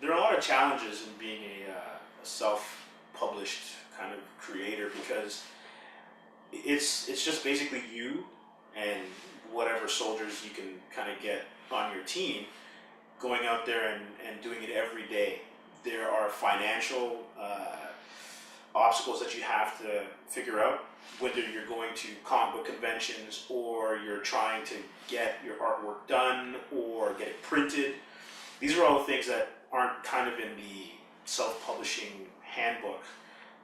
There are a lot of challenges in being a self-published kind of creator because it's just basically you and whatever soldiers you can kind of get on your team going out there and doing it every day. There are financial obstacles that you have to figure out, whether you're going to comic book conventions or you're trying to get your artwork done or get it printed. These are all things that aren't kind of in the self-publishing handbook.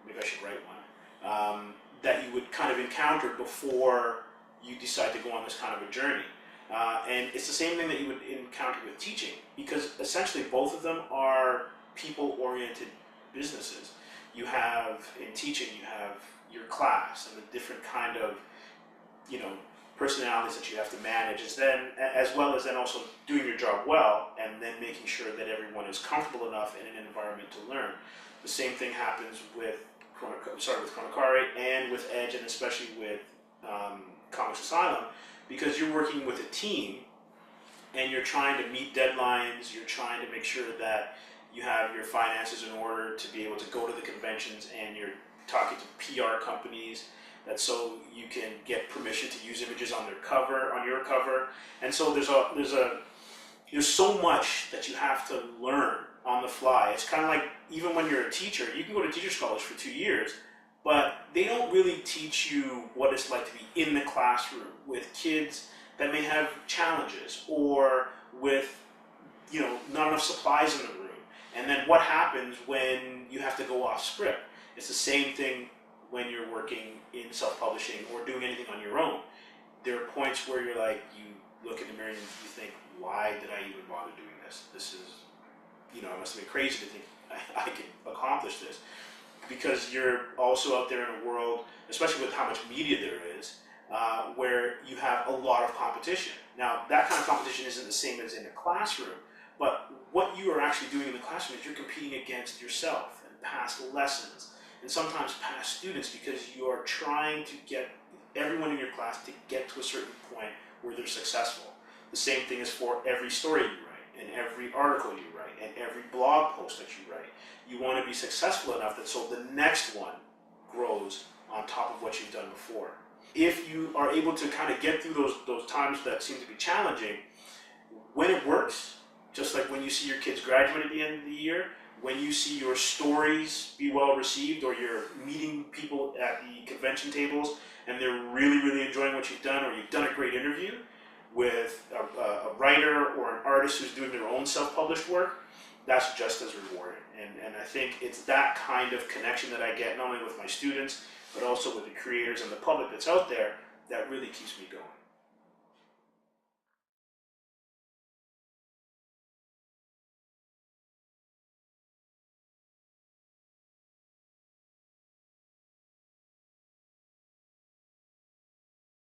Maybe I should write one. That you would kind of encounter before you decide to go on this kind of a journey. And it's the same thing that you would encounter with teaching, because essentially both of them are people-oriented businesses. You have, in teaching, you have your class and the different kind of, personalities that you have to manage, as well as then also doing your job well, and then making sure that everyone is comfortable enough in an environment to learn. The same thing happens with Chronocari and with Edge, and especially with Comics Asylum, because you're working with a team and you're trying to meet deadlines, you're trying to make sure that you have your finances in order to be able to go to the conventions, and you're talking to PR companies that so you can get permission to use images on your cover. And so there's so much that you have to learn on the fly. It's kind of like, even when you're a teacher, you can go to teacher's college for 2 years, but they don't really teach you what it's like to be in the classroom with kids that may have challenges, or with not enough supplies in the room. And then what happens when you have to go off script? It's the same thing when you're working in self-publishing or doing anything on your own. There are points where you're like, you look in the mirror and you think, why did I even bother doing this? This is, I must have been crazy to think I could accomplish this. Because you're also out there in a world, especially with how much media there is, where you have a lot of competition. Now, that kind of competition isn't the same as in a classroom, but what you are actually doing in the classroom is you're competing against yourself and past lessons, and sometimes past students, because you are trying to get everyone in your class to get to a certain point where they're successful. The same thing is for every story you write, and every article you write, and every blog post that you write. You want to be successful enough that so the next one grows on top of what you've done before. If you are able to kind of get through those times that seem to be challenging, when it works, just like when you see your kids graduate at the end of the year, when you see your stories be well received, or you're meeting people at the convention tables and they're really, really enjoying what you've done, or you've done a great interview with a writer or an artist who's doing their own self-published work, that's just as rewarding. And I think it's that kind of connection that I get, not only with my students, but also with the creators and the public that's out there, that really keeps me going.